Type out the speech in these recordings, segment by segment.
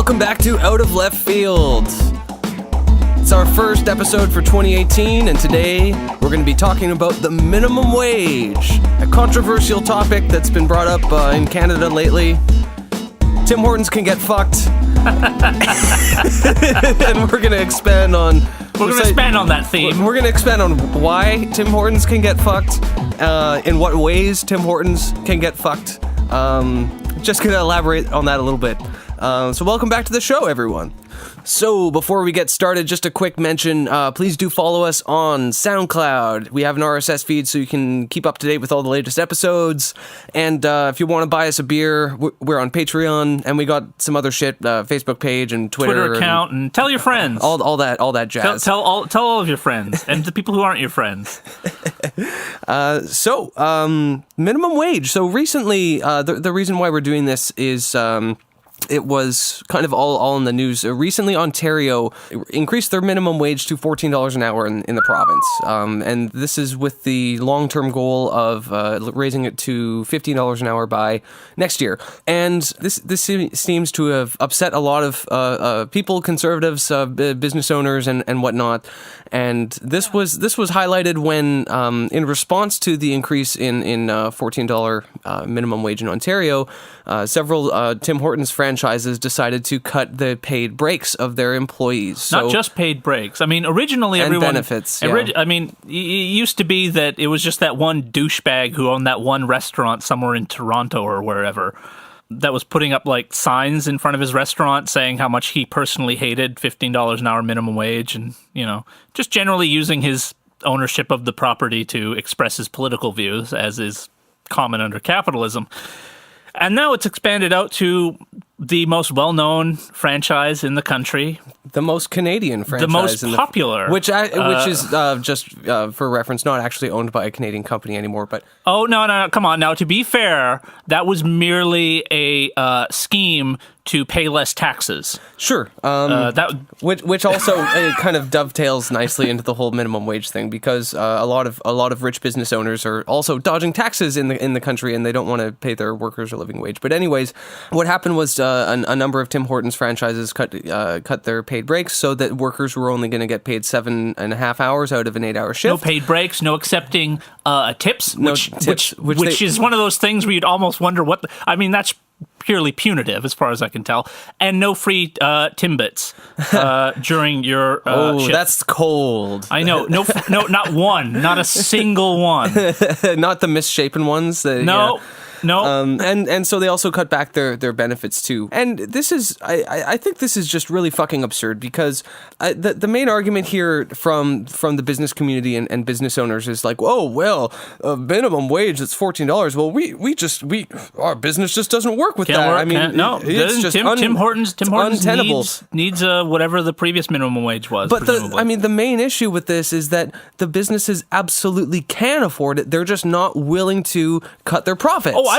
Welcome back to Out of Left Field. It's our first episode for 2018, and today we're going to be talking about the minimum wage, a controversial topic that's been brought up in Canada lately. Tim Hortons can get fucked. And we're going to expand on... We're going to expand on that theme. We're going to expand on why Tim Hortons can get fucked, in what ways Tim Hortons can get fucked. Just going to elaborate on that a little bit. So welcome back to the show, everyone. So before we get started, just a quick mention, please do follow us on SoundCloud. We have an RSS feed so you can keep up to date with all the latest episodes. And if you want to buy us a beer, we're on Patreon, and we got some other shit, Facebook page and Twitter account, and tell your friends. All that jazz. Tell all of your friends, and the people who aren't your friends. Minimum wage. So recently, the reason why we're doing this is... it was kind of all in the news. Recently, Ontario increased their minimum wage to $14 an hour in the province. And this is with the long-term goal of raising it to $15 an hour by next year. And this seems to have upset a lot of people, conservatives, business owners, and whatnot. And this was highlighted when, in response to the increase in $14 minimum wage in Ontario, several Tim Hortons franchises decided to cut the paid breaks of their employees. Not just paid breaks. I mean, originally everyone... And benefits, yeah. I mean, it used to be that it was just that one douchebag who owned that one restaurant somewhere in Toronto or wherever that was putting up, like, signs in front of his restaurant saying how much he personally hated $15 an hour minimum wage and, you know, just generally using his ownership of the property to express his political views, as is common under capitalism. And now it's expanded out to the most well-known franchise in the country. The most Canadian franchise. The most popular. Which is, just for reference, not actually owned by a Canadian company anymore, but... Oh, no, come on. Now, to be fair, that was merely a scheme to pay less taxes. Sure. Which also kind of dovetails nicely into the whole minimum wage thing, because a lot of rich business owners are also dodging taxes in the country, and they don't want to pay their workers a living wage. But anyways, what happened was a number of Tim Hortons franchises cut their paid breaks so that workers were only going to get paid 7.5 hours out of an 8-hour shift. No paid breaks, no accepting tips, which is one of those things where you'd almost wonder I mean, that's purely punitive as far as I can tell, and no free Timbits during your shift. That's cold. I know. No, not one, not a single one. Not the misshapen ones. No. And so they also cut back their benefits too. And this is, I think this is just really fucking absurd, because the main argument here from the business community and business owners is like, oh, well, a minimum wage that's $14. Well, our business just doesn't work with that. I mean, it's just Tim Hortons untenable. needs whatever the previous minimum wage was. But the main issue with this is that the businesses absolutely can afford it. They're just not willing to cut their profits. Oh,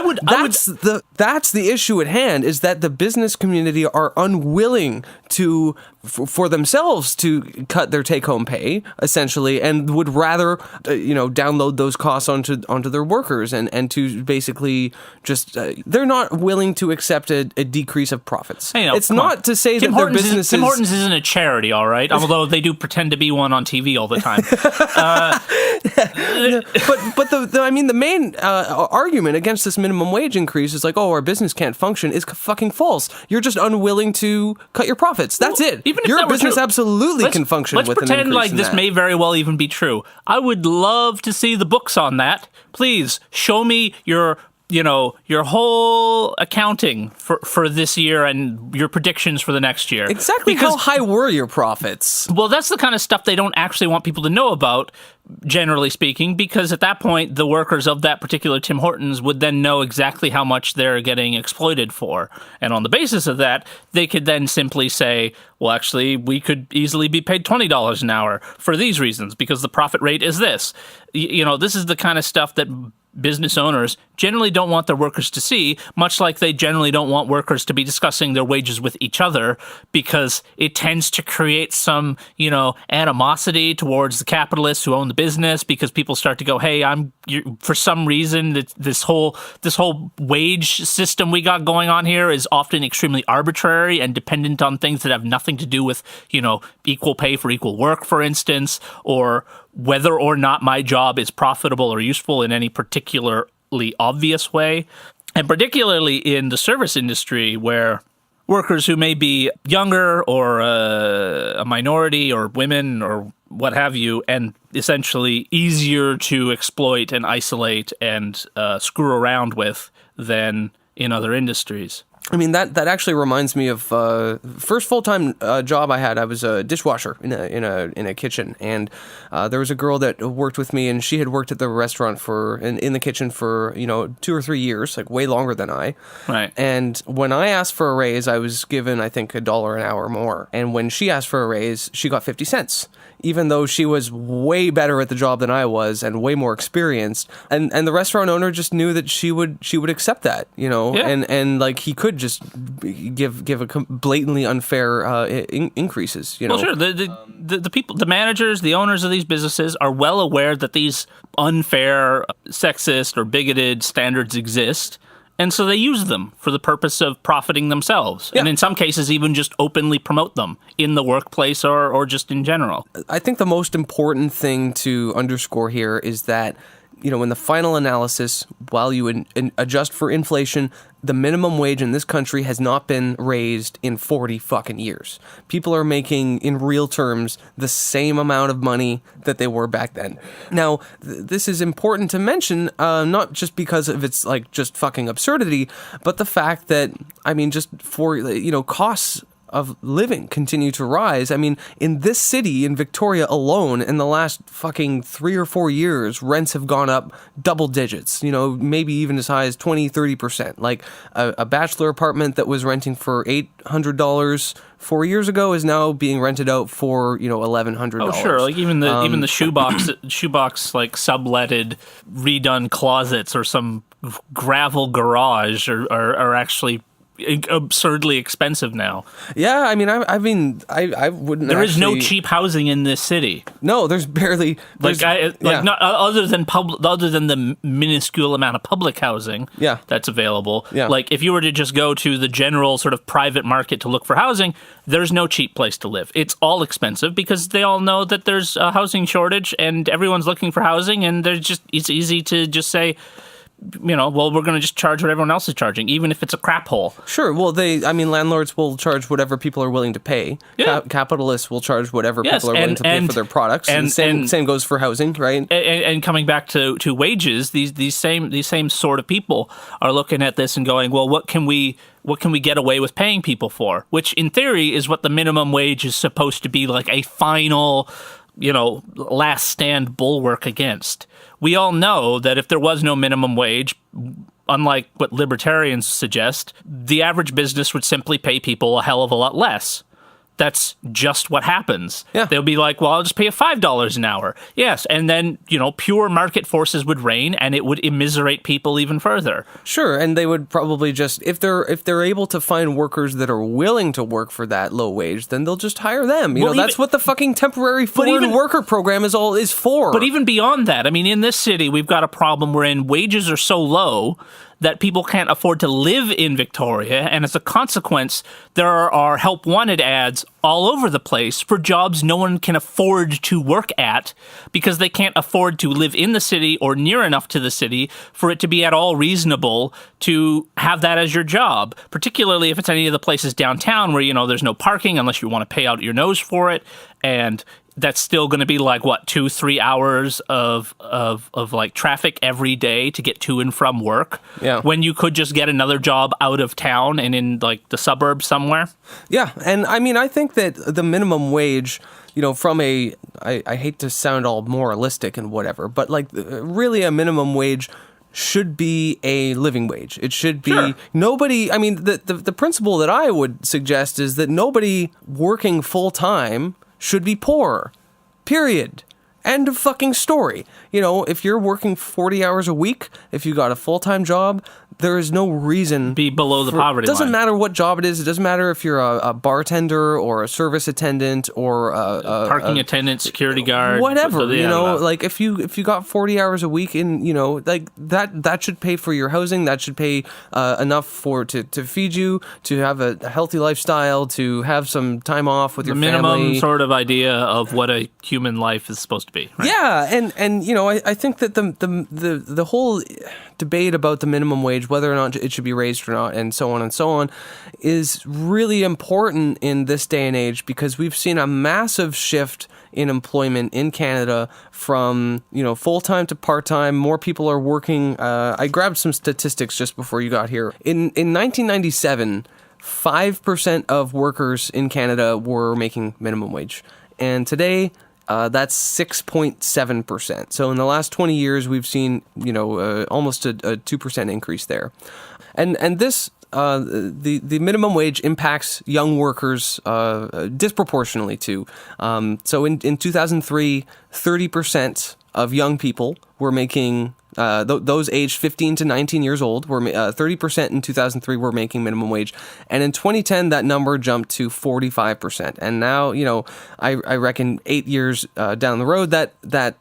That's the issue at hand, is that the business community are unwilling to, for themselves, to cut their take-home pay, essentially, and would rather, download those costs onto their workers and to basically just, they're not willing to accept a decrease of profits. Hey, it's not to say that their businesses... Tim Hortons isn't a charity, all right? Although they do pretend to be one on TV all the time. But the main argument against this minimum wage increase is like, oh, our business can't function, is fucking false. You're just unwilling to cut your profits. That's it. Even if your business absolutely can function with an increase. Let's pretend like this may very well even be true. I would love to see the books on that. Please show me your whole accounting for this year and your predictions for the next year. Exactly. How high were your profits? Well, that's the kind of stuff they don't actually want people to know about, generally speaking, because at that point, the workers of that particular Tim Hortons would then know exactly how much they're getting exploited for. And on the basis of that, they could then simply say, well, actually, we could easily be paid $20 an hour for these reasons, because the profit rate is this. This is the kind of stuff that business owners generally don't want their workers to see, much like they generally don't want workers to be discussing their wages with each other, because it tends to create some, animosity towards the capitalists who own the business, because people start to go, hey, for some reason, this whole wage system we got going on here is often extremely arbitrary and dependent on things that have nothing to do with, equal pay for equal work, for instance, or whether or not my job is profitable or useful in any particularly obvious way. And particularly in the service industry, where workers who may be younger or a minority or women or what have you, and essentially easier to exploit and isolate and screw around with than in other industries. I mean, that actually reminds me of first full-time job I had. I was a dishwasher in a kitchen, and there was a girl that worked with me, and she had worked at the restaurant in the kitchen for 2 or 3 years, like way longer than I. Right. And when I asked for a raise, I was given, I think, $1 an hour more. And when she asked for a raise, she got 50 cents. Even though she was way better at the job than I was and way more experienced, and the restaurant owner just knew that she would accept that, Yeah. and like he could just give blatantly unfair increases, Well, sure. The people, the managers, the owners of these businesses are well aware that these unfair, sexist, or bigoted standards exist. And so they use them for the purpose of profiting themselves. Yeah. And in some cases, even just openly promote them in the workplace or just in general. I think the most important thing to underscore here is that, in the final analysis, while you adjust for inflation, the minimum wage in this country has not been raised in 40 fucking years. People are making, in real terms, the same amount of money that they were back then. Now, this is important to mention, not just because of its, just fucking absurdity, but the fact that, just for, costs of living continue to rise. I mean, in this city, in Victoria alone, in the last fucking 3 or 4 years, rents have gone up double digits, maybe even as high as 20, 30%. Like a bachelor apartment that was renting for $800 4 years ago is now being rented out for, $1,100. Oh, sure. Like even the shoebox like subletted, redone closets or some gravel garage are actually absurdly expensive now. Yeah, I wouldn't. There is no cheap housing in this city. No, there's barely. Not other than the minuscule amount of public housing. Yeah. That's available. Yeah. Like if you were to just go to the general sort of private market to look for housing, there's no cheap place to live. It's all expensive because they all know that there's a housing shortage and everyone's looking for housing, and it's easy to just say, we're going to just charge what everyone else is charging, even if it's a crap hole. Sure. Well, landlords will charge whatever people are willing to pay. Yeah. Capitalists will charge whatever people are willing to pay for their products. And same goes for housing, right? And coming back to wages, these same sort of people are looking at this and going, well, what can we get away with paying people for? Which, in theory, is what the minimum wage is supposed to be, like a final, last stand bulwark against. We all know that if there was no minimum wage, unlike what libertarians suggest, the average business would simply pay people a hell of a lot less. That's just what happens. Yeah. They'll be like, well, I'll just pay you $5 an hour. Yes, and then, pure market forces would reign, and it would immiserate people even further. Sure, and they would probably just, if they're able to find workers that are willing to work for that low wage, then they'll just hire them. That's what the fucking temporary foreign worker program is for. But even beyond that, in this city, we've got a problem wherein wages are so low that people can't afford to live in Victoria, and as a consequence, there are help wanted ads all over the place for jobs no one can afford to work at because they can't afford to live in the city or near enough to the city for it to be at all reasonable to have that as your job, particularly if it's any of the places downtown where, there's no parking unless you want to pay out your nose for it, and that's still going to be like 2-3 hours of like traffic every day to get to and from work. Yeah. When you could just get another job out of town and in like the suburbs somewhere. Yeah, and I think that the minimum wage, from I hate to sound all moralistic and whatever, but really a minimum wage should be a living wage. It should be Sure. Nobody. The principle that I would suggest is that nobody working full time should be poor, period. End of fucking story. If you're working 40 hours a week, if you got a full-time job, there is no reason be below the poverty line. It doesn't matter what job it is. It doesn't matter if you're a bartender or a service attendant or a parking attendant, security guard, whatever. Like if you got 40 hours a week in, like that should pay for your housing. That should pay enough to feed you, to have a healthy lifestyle, to have some time off with your family. The minimum sort of idea of what a human life is supposed to be. Right? Yeah, and I think that the whole debate about the minimum wage, whether or not it should be raised or not, and so on, is really important in this day and age, because we've seen a massive shift in employment in Canada from, full-time to part-time. More people are working. I grabbed some statistics just before you got here. In 1997, 5% of workers in Canada were making minimum wage. And today, that's 6.7%. So in the last 20 years, we've seen, almost a 2% increase there. And this, the minimum wage impacts young workers disproportionately too. So in 2003, 30% of young people were making, those aged 15 to 19 years old, were 30% in 2003 were making minimum wage. And in 2010, that number jumped to 45%. And now, I reckon 8 years down the road, that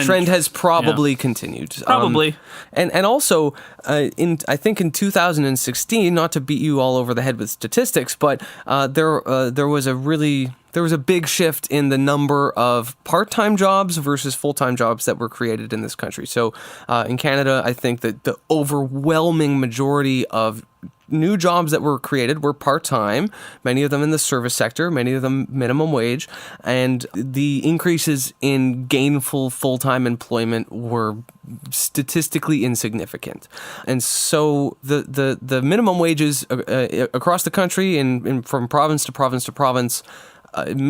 trend has probably continued. Probably. And also, I think in 2016, not to beat you all over the head with statistics, but there was a big shift in the number of part-time jobs versus full-time jobs that were created in this country. So in Canada, I think that the overwhelming majority of new jobs that were created were part-time, many of them in the service sector, many of them minimum wage, and the increases in gainful full-time employment were statistically insignificant. And so the minimum wages across the country and from province to province to province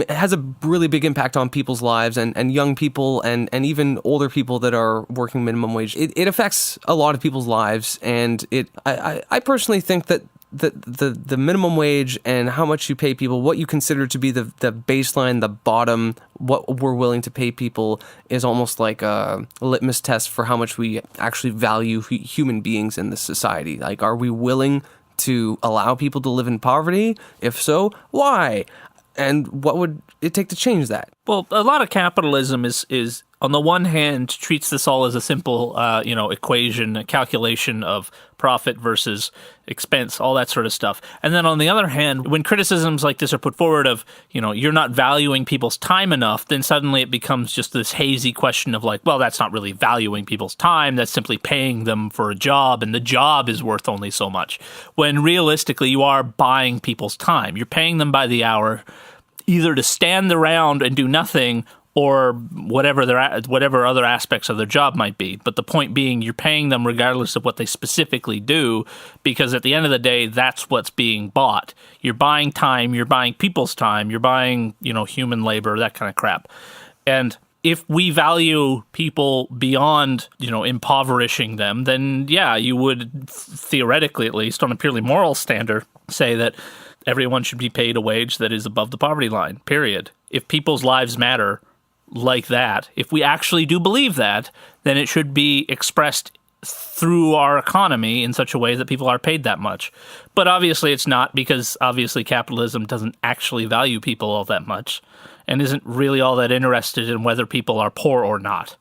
has a really big impact on people's lives and young people and even older people that are working minimum wage. It affects a lot of people's lives, and I personally think that the minimum wage and how much you pay people, what you consider to be the baseline, the bottom, what we're willing to pay people, is almost like a litmus test for how much we actually value human beings in this society. Like, are we willing to allow people to live in poverty? If so, why? And what would it take to change that? Well, a lot of capitalism is on the one hand, treats this all as a simple, equation, a calculation of profit versus expense, all that sort of stuff. And then on the other hand, when criticisms like this are put forward of, you're not valuing people's time enough, then suddenly it becomes just this hazy question of like, well, that's not really valuing people's time. That's simply paying them for a job, and the job is worth only so much. When realistically, you are buying people's time. You're paying them by the hour, either to stand around and do nothing, or whatever other aspects of their job might be. But the point being, you're paying them regardless of what they specifically do, because at the end of the day, that's what's being bought. You're buying time, you're buying people's time, you're buying, human labor, that kind of crap. And if we value people beyond, impoverishing them, then yeah, you would theoretically, at least on a purely moral standard, say that everyone should be paid a wage that is above the poverty line, period. If people's lives matter like that, if we actually do believe that, then it should be expressed through our economy in such a way that people are paid that much. But obviously it's not, because obviously capitalism doesn't actually value people all that much and isn't really all that interested in whether people are poor or not.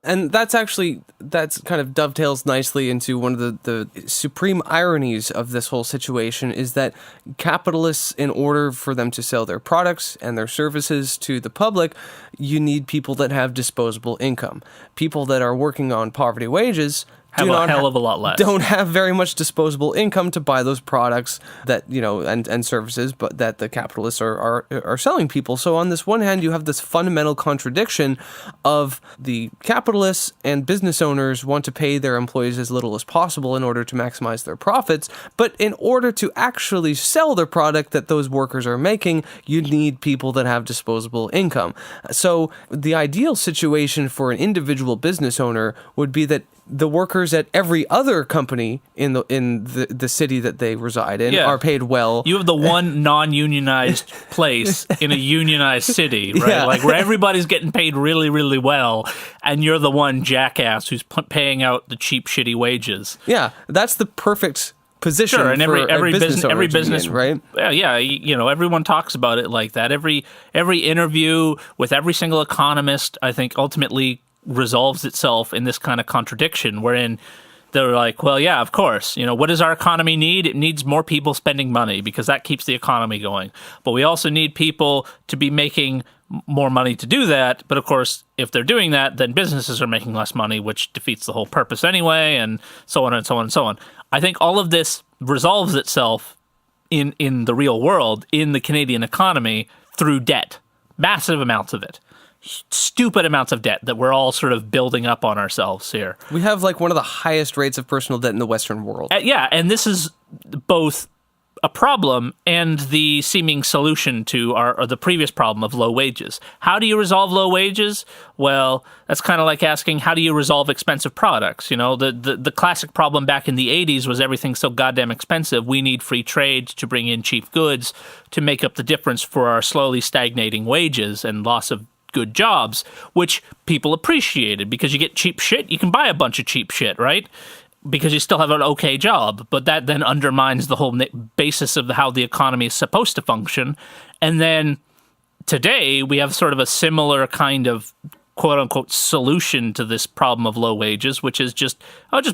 And that's kind of dovetails nicely into one of the supreme ironies of this whole situation, is that capitalists, in order for them to sell their products and their services to the public, you need people that have disposable income. People that are working on poverty wages have a hell of a lot less. Don't have very much disposable income to buy those products that, and services, but that the capitalists are selling people. So on this one hand, you have this fundamental contradiction of the capitalists and business owners want to pay their employees as little as possible in order to maximize their profits. But in order to actually sell the product that those workers are making, you need people that have disposable income. So the ideal situation for an individual business owner would be that the workers at every other company in the city that they reside in are paid well. You have the one non-unionized place in a unionized city, right? Yeah. Like where everybody's getting paid really, really well, and you're the one jackass who's paying out the cheap, shitty wages. Yeah, that's the perfect position Sure, and every business owner every to be business, in, right? Yeah, everyone talks about it like that. Every interview with every single economist, I think, ultimately resolves itself in this kind of contradiction, wherein they're like, well, yeah, of course, what does our economy need? It needs more people spending money because that keeps the economy going. But we also need people to be making more money to do that. But of course, if they're doing that, then businesses are making less money, which defeats the whole purpose anyway, and so on and so on and so on. I think all of this resolves itself in the real world, in the Canadian economy, through debt. Massive amounts of it. Stupid amounts of debt that we're all sort of building up on ourselves here. We have like one of the highest rates of personal debt in the Western world. Yeah, and this is both a problem and the seeming solution to the previous problem of low wages. How do you resolve low wages? Well, that's kind of like asking, how do you resolve expensive products? The classic problem back in the 80s was everything's so goddamn expensive. We need free trade to bring in cheap goods to make up the difference for our slowly stagnating wages and loss of good jobs, which people appreciated because you get cheap shit. You can buy a bunch of cheap shit, right? Because you still have an okay job, but that then undermines the whole basis of how the economy is supposed to function. And then today we have sort of a similar kind of quote-unquote solution to this problem of low wages, which is just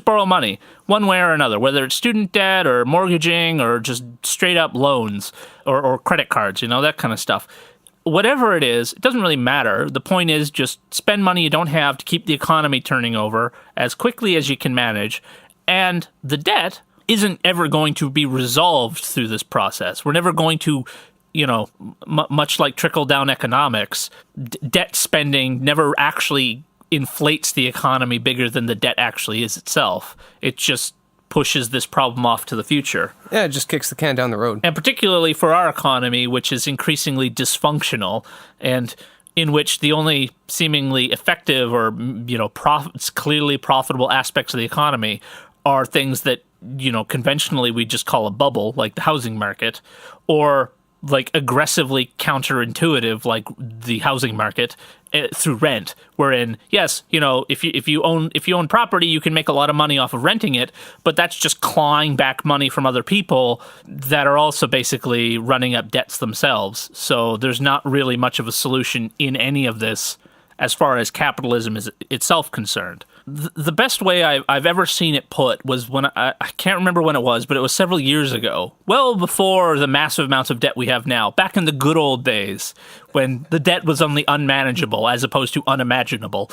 borrow money one way or another, whether it's student debt or mortgaging or just straight-up loans or credit cards, that kind of stuff. Whatever it is, it doesn't really matter. The point is just spend money you don't have to keep the economy turning over as quickly as you can manage. And the debt isn't ever going to be resolved through this process. We're never going to, much like trickle-down economics, debt spending never actually inflates the economy bigger than the debt actually is itself. It just pushes this problem off to the future. Yeah, it just kicks the can down the road. And particularly for our economy, which is increasingly dysfunctional and in which the only seemingly effective or, clearly profitable aspects of the economy are things that, conventionally we just call a bubble, like the housing market, or like aggressively counterintuitive, like the housing market, through rent. Wherein, yes, if you own property, you can make a lot of money off of renting it, but that's just clawing back money from other people that are also basically running up debts themselves. So there's not really much of a solution in any of this as far as capitalism is itself concerned. The best way I've ever seen it put was when I can't remember when it was, but it was several years ago, well before the massive amounts of debt we have now, back in the good old days when the debt was only unmanageable as opposed to unimaginable.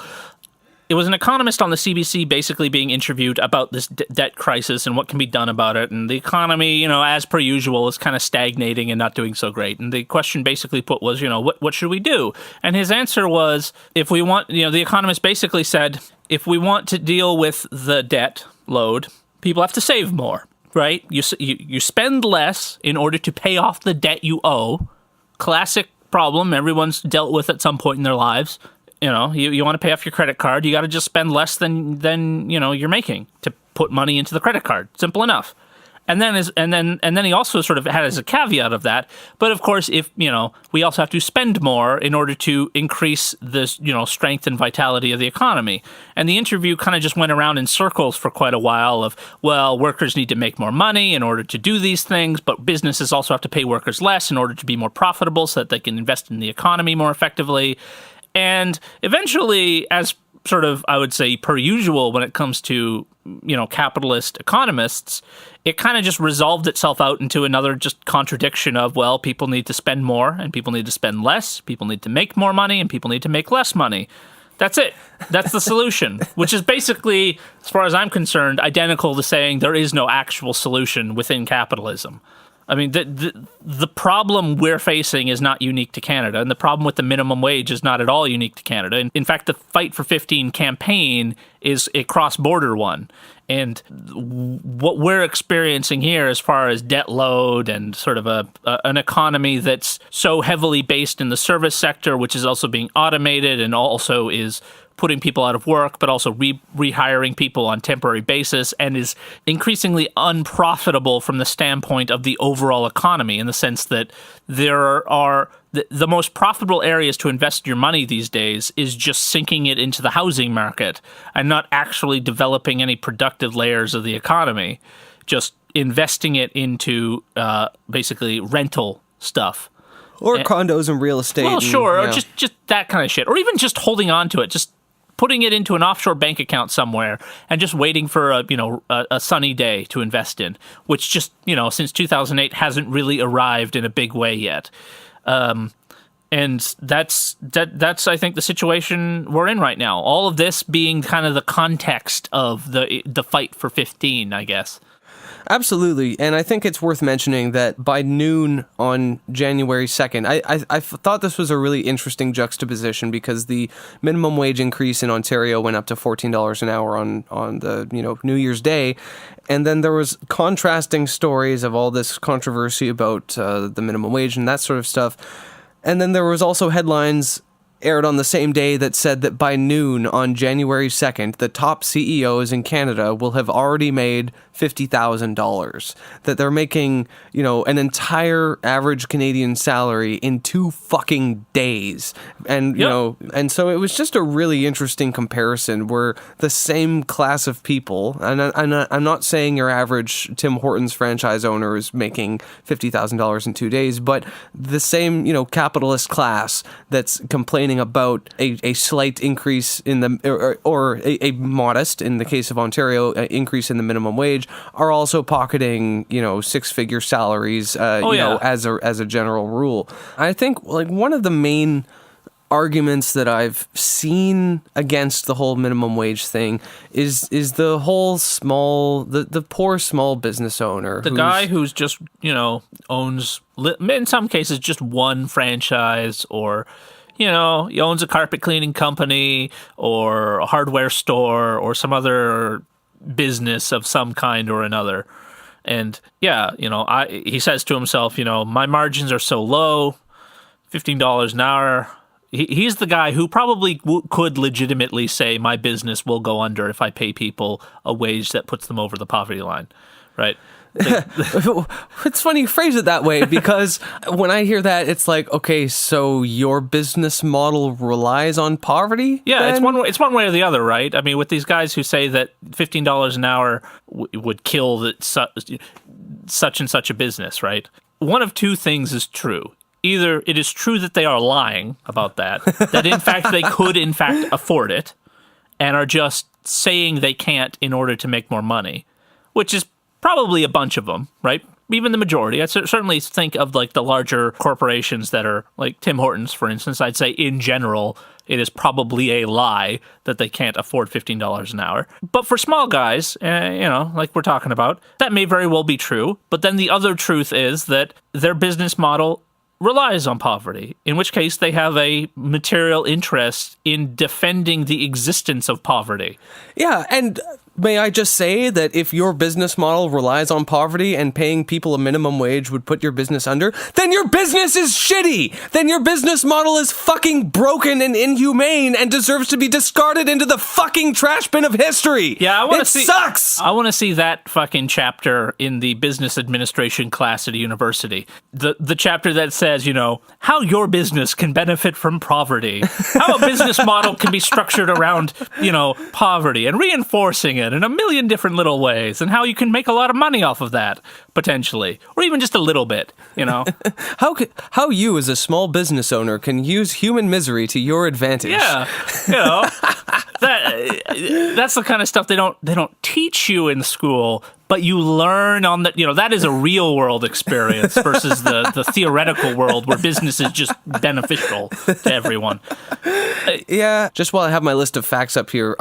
It was an economist on the CBC basically being interviewed about this debt crisis and what can be done about it. And the economy, as per usual, is kind of stagnating and not doing so great. And the question basically put was, what should we do? And his answer was, if we want, the economist basically said, if we want to deal with the debt load, people have to save more, right? You spend less in order to pay off the debt you owe. Classic problem everyone's dealt with at some point in their lives. You want to pay off your credit card, you got to just spend less than you're making to put money into the credit card. Simple enough. And then he also sort of had as a caveat of that. But of course, if we also have to spend more in order to increase the strength and vitality of the economy. And the interview kind of just went around in circles for quite a while of, well, workers need to make more money in order to do these things, but businesses also have to pay workers less in order to be more profitable so that they can invest in the economy more effectively. And eventually, as sort of, I would say, per usual when it comes to, capitalist economists, it kind of just resolved itself out into another just contradiction of, well, people need to spend more and people need to spend less, people need to make more money and people need to make less money. That's it. That's the solution, which is basically, as far as I'm concerned, identical to saying there is no actual solution within capitalism. I mean, the problem we're facing is not unique to Canada, and the problem with the minimum wage is not at all unique to Canada. In fact, the Fight for 15 campaign is a cross-border one. And what we're experiencing here as far as debt load and sort of an economy that's so heavily based in the service sector, which is also being automated and also is putting people out of work, but also rehiring people on temporary basis, and is increasingly unprofitable from the standpoint of the overall economy, in the sense that there are the most profitable areas to invest your money these days is just sinking it into the housing market and not actually developing any productive layers of the economy, just investing it into basically rental stuff. Or condos and real estate. Well, sure, or just that kind of shit. Or even just holding on to it, just putting it into an offshore bank account somewhere and just waiting for a sunny day to invest in, which just, since 2008 hasn't really arrived in a big way yet. And that's I think the situation we're in right now. All of this being kind of the context of the fight for 15, I guess. Absolutely, and I think it's worth mentioning that by noon on January 2nd, I thought this was a really interesting juxtaposition, because the minimum wage increase in Ontario went up to $14 an hour on the New Year's Day, and then there was contrasting stories of all this controversy about the minimum wage and that sort of stuff, and then there was also headlines aired on the same day that said that by noon on January 2nd, the top CEOs in Canada will have already made $50,000. That they're making, an entire average Canadian salary in 2 fucking days. And, and so it was just a really interesting comparison where the same class of people, and I'm not saying your average Tim Hortons franchise owner is making $50,000 in 2 days, but the same, capitalist class that's complaining about a slight increase in the, or a modest, in the case of Ontario, increase in the minimum wage, are also pocketing, 6-figure salaries, as a general rule. I think one of the main arguments that I've seen against the whole minimum wage thing is the whole the poor small business owner. The guy who's just, owns, in some cases, just one franchise, or he owns a carpet cleaning company or a hardware store or some other business of some kind or another. And he says to himself, my margins are so low, $15 an hour. He's the guy who probably could legitimately say my business will go under if I pay people a wage that puts them over the poverty line, right? It's funny you phrase it that way, because when I hear that, it's like, okay, so your business model relies on poverty? Yeah, then? it's one way or the other, right? I mean, with these guys who say that $15 an hour would kill such and such a business, right? One of two things is true. Either it is true that they are lying about that in fact they could in fact afford it, and are just saying they can't in order to make more money, which is probably a bunch of them, right? Even the majority. I certainly think of the larger corporations that are like Tim Hortons, for instance. I'd say in general, it is probably a lie that they can't afford $15 an hour. But for small guys, like we're talking about, that may very well be true. But then the other truth is that their business model relies on poverty, in which case they have a material interest in defending the existence of poverty. Yeah, and may I just say that if your business model relies on poverty and paying people a minimum wage would put your business under, then your business is shitty! Then your business model is fucking broken and inhumane and deserves to be discarded into the fucking trash bin of history! Yeah, It sucks! I want to see that fucking chapter in the business administration class at a university. The chapter that says, how your business can benefit from poverty. How a business model can be structured around, poverty, and reinforcing it in a million different little ways, and how you can make a lot of money off of that, potentially, or even just a little bit, How you, as a small business owner, can use human misery to your advantage. Yeah, that's the kind of stuff they don't teach you in school, but you learn on that. That is a real world experience versus the theoretical world where business is just beneficial to everyone. Yeah, just while I have my list of facts up here,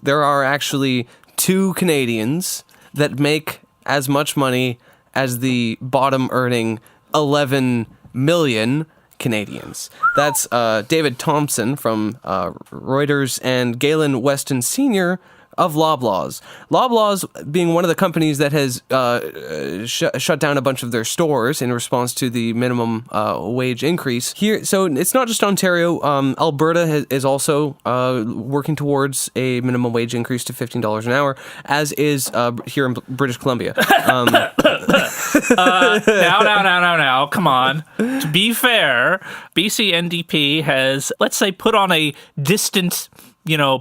there are actually 2 Canadians that make as much money as the bottom earning 11 million Canadians. That's David Thompson from Reuters and Galen Weston Sr., of Loblaws. Loblaws being one of the companies that has shut down a bunch of their stores in response to the minimum wage increase here. So it's not just Ontario. Alberta is also working towards a minimum wage increase to $15 an hour, as is here in British Columbia. Now, come on. To be fair, BC NDP has, let's say, put on a distant,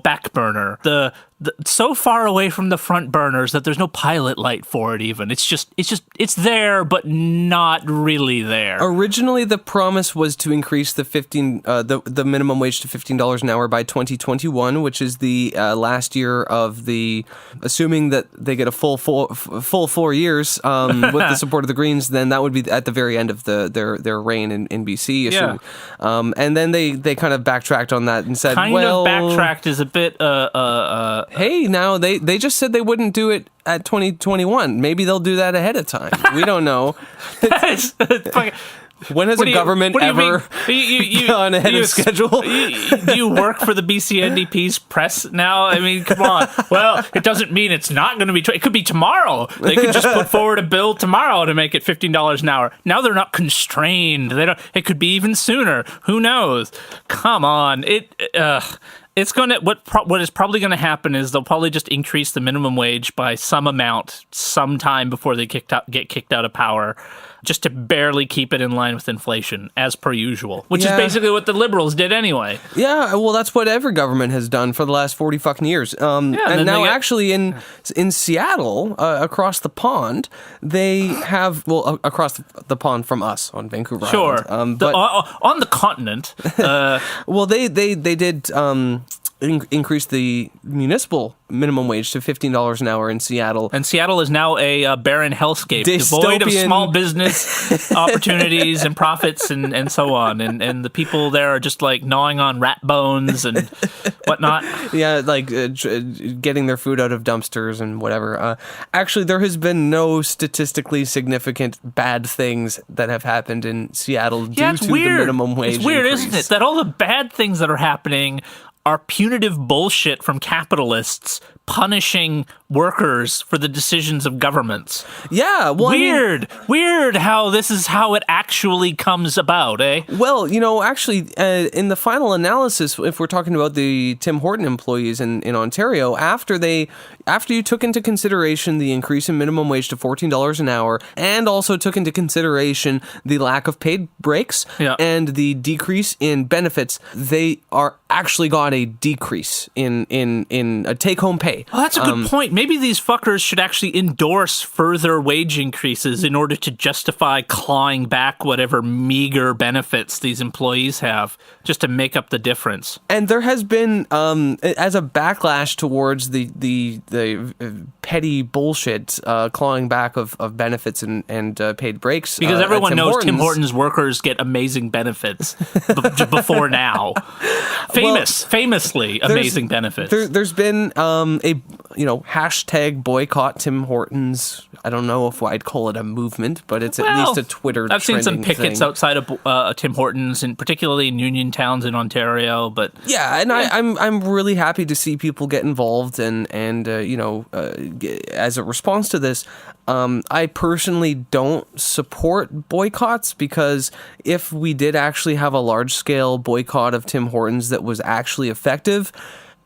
back burner. The so far away from the front burners that there's no pilot light for it even. It's there, but not really there. Originally, the promise was to increase the minimum wage to $15 an hour by 2021, which is the last year of assuming that they get a full 4 years with the support of the Greens, then that would be at the very end of their reign in BC. Yeah. And then they kind of backtracked on that and said, backtracked is a bit hey, now they just said they wouldn't do it at 2021. Maybe they'll do that ahead of time. We don't know. When has a government ever gone ahead of schedule? Do you work for the BC NDP's press now? I mean, come on. Well, it doesn't mean it's not going to be. It could be tomorrow. They could just put forward a bill tomorrow to make it $15 an hour. Now they're not constrained. It could be even sooner. Who knows? Come on. It's gonna what is probably gonna happen is they'll probably just increase the minimum wage by some amount sometime before they get kicked out of power, just to barely keep it in line with inflation, as per usual, which is basically what the Liberals did anyway. Yeah, well, that's what every government has done for the last 40 fucking years. And now actually in Seattle, across the pond, they have, across the pond from us on Vancouver Island. But on the continent. Well, they did increase the municipal minimum wage to $15 an hour in Seattle. And Seattle is now a barren hellscape, devoid of small business opportunities and profits and so on. And the people there are just like gnawing on rat bones and whatnot. Yeah, like getting their food out of dumpsters and whatever. Actually, there has been no statistically significant bad things that have happened in Seattle due to the minimum wage It's weird, increase. isn't it? That all the bad things that are happening are punitive bullshit from capitalists punishing workers for the decisions of governments. Yeah, well, Weird how this is how it actually comes about, eh? Well, actually, in the final analysis, if we're talking about the Tim Horton employees in Ontario, after you took into consideration the increase in minimum wage to $14 an hour, and also took into consideration the lack of paid breaks and the decrease in benefits, they are actually got a decrease in a take-home pay. Well, that's a good point. Maybe these fuckers should actually endorse further wage increases in order to justify clawing back whatever meager benefits these employees have, just to make up the difference. And there has been, as a backlash towards the petty bullshit clawing back of benefits and paid breaks. Because everyone knows Tim Hortons workers get amazing benefits before now. Famously amazing benefits. There's been hashtag boycott Tim Hortons. I don't know if I'd call it a movement, but it's at least a Twitter. I've seen some pickets thing outside of Tim Hortons, and particularly in Union towns in Ontario. But I'm really happy to see people get involved and as a response to this. I personally don't support boycotts, because if we did actually have a large-scale boycott of Tim Hortons that was actually effective,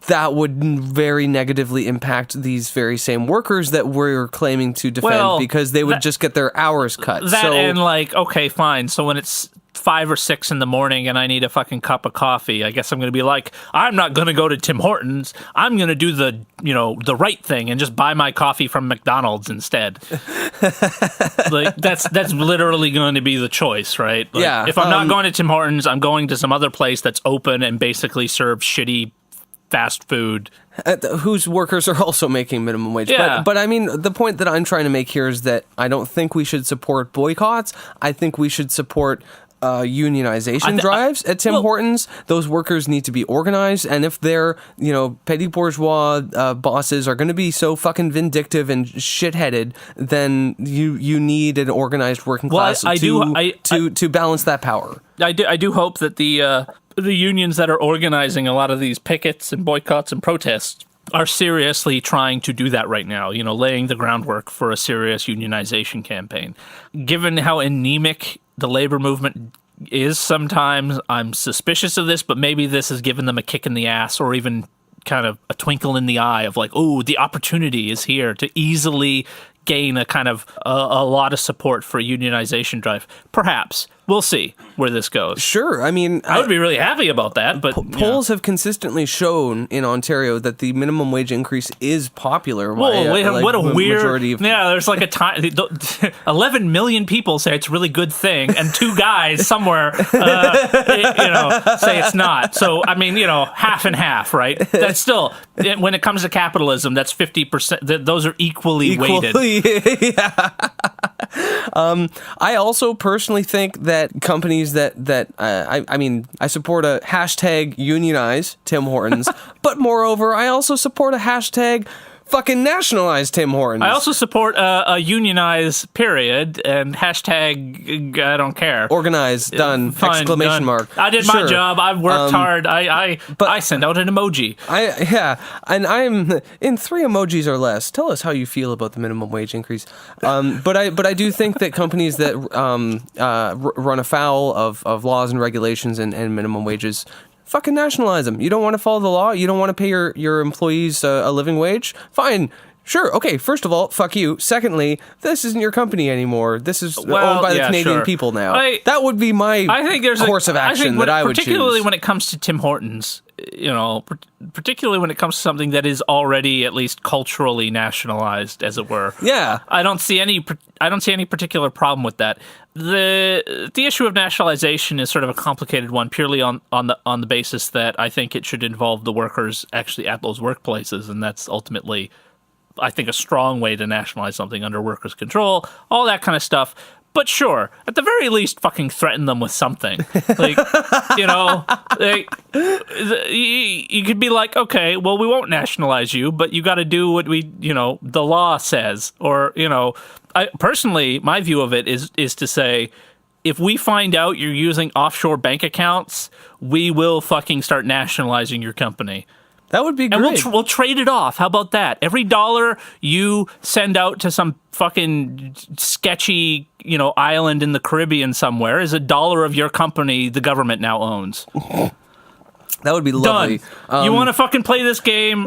that would very negatively impact these very same workers that we're claiming to defend, because they would just get their hours cut. Okay, fine. So when it's 5 or 6 in the morning and I need a fucking cup of coffee, I guess I'm going to be like, I'm not going to go to Tim Hortons. I'm going to do the right thing and just buy my coffee from McDonald's instead. That's literally going to be the choice, right? If I'm not going to Tim Hortons, I'm going to some other place that's open and basically serves shitty fast food. Whose workers are also making minimum wage. Yeah. But I mean, the point that I'm trying to make here is that I don't think we should support boycotts. I think we should support unionization drives at Tim Hortons. Those workers need to be organized, and if their petty bourgeois bosses are going to be so fucking vindictive and shitheaded, then you need an organized working class to balance that power. I do hope that the unions that are organizing a lot of these pickets and boycotts and protests are seriously trying to do that right now, laying the groundwork for a serious unionization campaign. Given how anemic the labor movement is sometimes, I'm suspicious of this, but maybe this has given them a kick in the ass or even kind of a twinkle in the eye of like, oh, the opportunity is here to easily gain a kind of a lot of support for a unionization drive. Perhaps. We'll see where this goes. Sure. I mean, I would be really happy about that, but polls have consistently shown in Ontario that the minimum wage increase is popular. Whoa, what a weird majority of... Yeah, there's like a time 11 million people say it's a really good thing, and 2 guys somewhere say it's not. So I mean, half and half, right? That's still, when it comes to capitalism, that's 50%. Those are equally weighted. Yeah. I also personally think that companies I support a hashtag unionize Tim Hortons, but moreover, I also support a hashtag fucking nationalize Tim Hortons. I also support a unionize period and hashtag I don't care. Organize, done, fine, exclamation done. mark. I did my job. I've worked hard. I send out an emoji. And I'm in 3 emojis or less. Tell us how you feel about the minimum wage increase. But I do think that companies that run afoul of laws and regulations and minimum wages, fucking nationalize them. You don't want to follow the law? You don't want to pay your employees a living wage? Fine. Sure. Okay. First of all, fuck you. Secondly, this isn't your company anymore. This is owned by the Canadian people now. That would be my course of action that I would choose. Particularly when it comes to Tim Hortons, particularly when it comes to something that is already at least culturally nationalized, as it were. Yeah. I don't see any particular problem with that. The issue of nationalization is sort of a complicated one, purely on the basis that I think it should involve the workers actually at those workplaces, and that's ultimately, I think, a strong way to nationalize something under workers' control, all that kind of stuff. But sure, at the very least, fucking threaten them with something. Like, you could be like, okay, well, we won't nationalize you, but you got to do what the law says. Or, personally, my view of it is to say, if we find out you're using offshore bank accounts, we will fucking start nationalizing your company. That would be great. And we'll trade it off. How about that? Every dollar you send out to some fucking sketchy, island in the Caribbean somewhere is a dollar of your company the government now owns. That would be lovely. Done. You want to fucking play this game?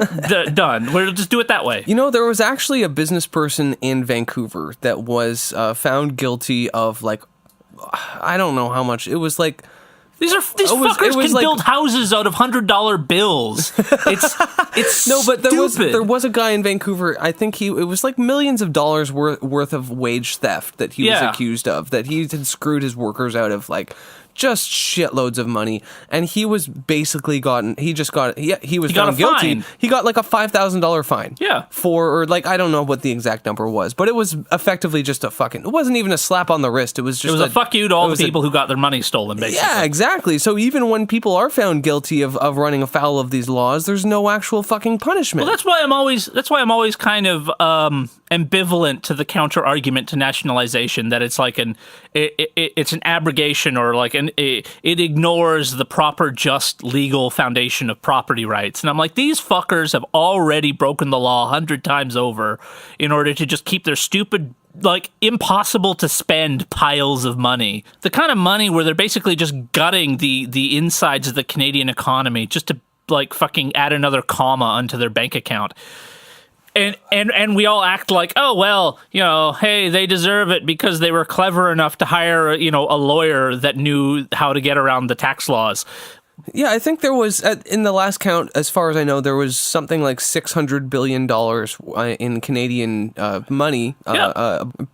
Done. We'll just do it that way. There was actually a business person in Vancouver that was found guilty of, like, I don't know how much. It was like... These fuckers can build houses out of $100 bills. It's no, but stupid. there was a guy in Vancouver. I think it was like millions of dollars worth of wage theft that he was accused of. That he had screwed his workers out of, like, just shitloads of money, and he was basically he was found guilty. Fine. He got like a $5,000 fine. Yeah. Or like, I don't know what the exact number was, but it was effectively just it wasn't even a slap on the wrist. It was just a fuck you to all the people who got their money stolen, basically. Yeah, exactly. So even when people are found guilty of running afoul of these laws, there's no actual fucking punishment. Well, that's why I'm always kind of ambivalent to the counter argument to nationalization, that it's like it's an abrogation, or like it ignores the proper, just, legal foundation of property rights. And I'm like, these fuckers have already broken the law 100 times over in order to just keep their stupid, like, impossible to spend piles of money. The kind of money where they're basically just gutting the insides of the Canadian economy just to, like, fucking add another comma onto their bank account. And we all act like, oh, well, hey, they deserve it because they were clever enough to hire, a lawyer that knew how to get around the tax laws. Yeah, I think there was, in the last count, as far as I know, there was something like $600 billion in Canadian money,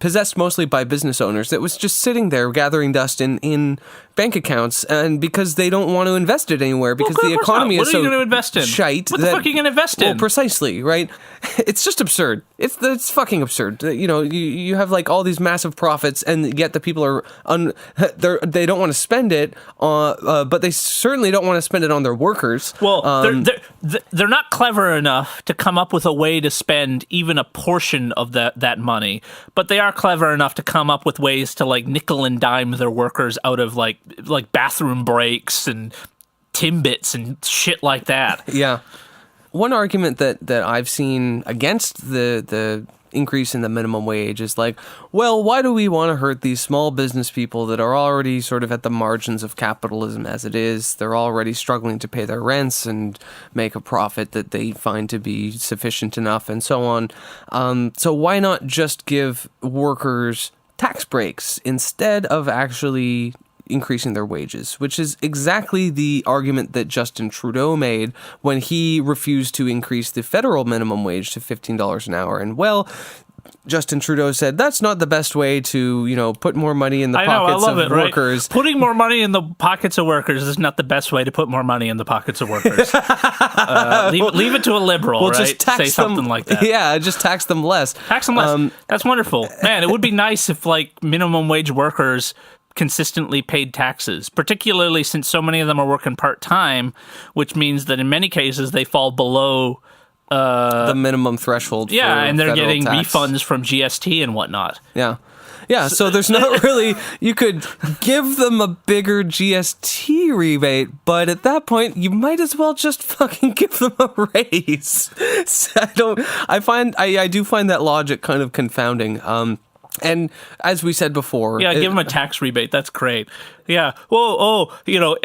possessed mostly by business owners, that was just sitting there gathering dust in bank accounts, and because they don't want to invest it anywhere, because the economy is so What are you going to invest in? Shite. What the fuck are you going to invest in? Well, precisely, right? It's just absurd. It's fucking absurd. You have, like, all these massive profits, and yet the people are they don't want to spend it, but they certainly don't want to spend it on their workers. Well, they're not clever enough to come up with a way to spend even a portion of that money, but they are clever enough to come up with ways to, like, nickel and dime their workers out of like bathroom breaks and Timbits and shit like that. Yeah. One argument that I've seen against the increase in the minimum wage is like, well, why do we want to hurt these small business people that are already sort of at the margins of capitalism as it is? They're already struggling to pay their rents and make a profit that they find to be sufficient enough and so on. So why not just give workers tax breaks instead of actually increasing their wages, which is exactly the argument that Justin Trudeau made when he refused to increase the federal minimum wage to $15 an hour. And well, Justin Trudeau said that's not the best way to, put more money in the pockets of workers. Right? Putting more money in the pockets of workers is not the best way to put more money in the pockets of workers. Leave it to a liberal, well, right? Just tax Say something them, like that. Yeah, just tax them less. Tax them less. That's wonderful. Man, it would be nice if minimum wage workers consistently paid taxes, particularly since so many of them are working part-time, which means that in many cases they fall below the minimum threshold. Yeah, for and they're federal getting tax. refunds from GST and whatnot. Yeah. Yeah, so there's not really, you could give them a bigger GST rebate, but at that point, you might as well just fucking give them a raise. So I do find that logic kind of confounding. And as we said before... Yeah, give them a tax rebate. That's great. Yeah. Well,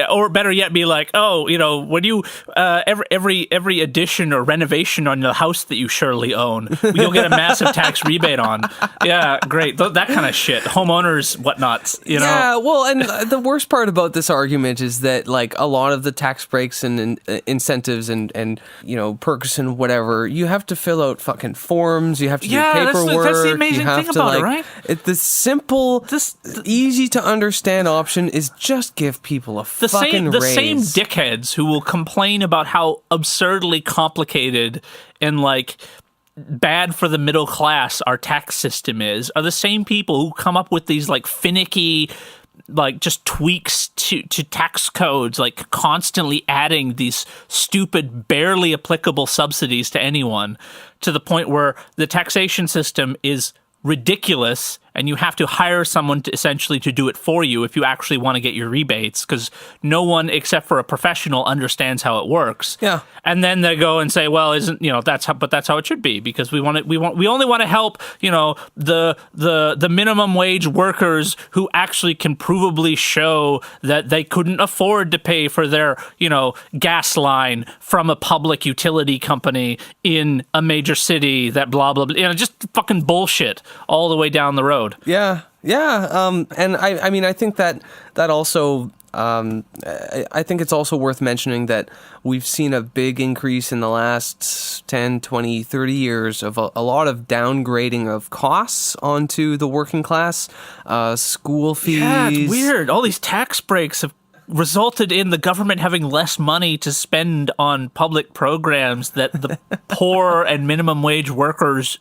or better yet, be like, when you every addition or renovation on the house that you surely own, you'll get a massive tax rebate on. Yeah, great. That kind of shit. Homeowners, whatnots. Yeah. Well, and the worst part about this argument is that a lot of the tax breaks and incentives and perks and whatever, you have to fill out fucking forms. You have to do paperwork. That's the amazing thing about it, right? The simple, easy to understand option is just give people a fucking raise. The same dickheads who will complain about how absurdly complicated and bad for the middle class our tax system is are the same people who come up with these finicky just tweaks to tax codes, constantly adding these stupid, barely applicable subsidies to anyone, to the point where the taxation system is ridiculous and you have to hire someone to do it for you if you actually want to get your rebates, because no one except for a professional understands how it works. Yeah. And then they go and say, well, that's how it should be, because we only want to help, the minimum wage workers who actually can provably show that they couldn't afford to pay for their, gas line from a public utility company in a major city, that blah, blah, blah, just fucking bullshit all the way down the road. Yeah. And I think that also, I think it's also worth mentioning that we've seen a big increase in the last 10, 20, 30 years of a lot of downgrading of costs onto the working class, school fees. Yeah, it's weird. All these tax breaks have resulted in the government having less money to spend on public programs that the poor and minimum wage workers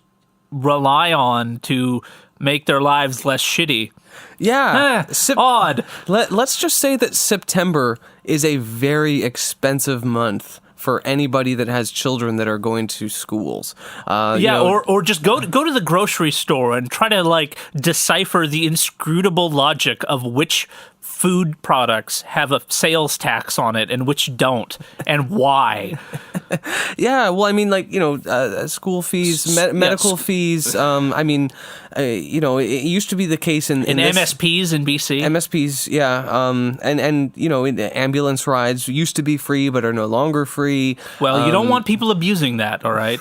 rely on to make their lives less shitty. Yeah. Odd. Let's just say that September is a very expensive month for anybody that has children that are going to schools. Or just go to the grocery store and try to decipher the inscrutable logic of which food products have a sales tax on it and which don't, and why. Yeah, well, school fees, medical fees. It used to be the case in MSPs in BC. MSPs, yeah. And ambulance rides used to be free but are no longer free. Well, you don't want people abusing that, all right?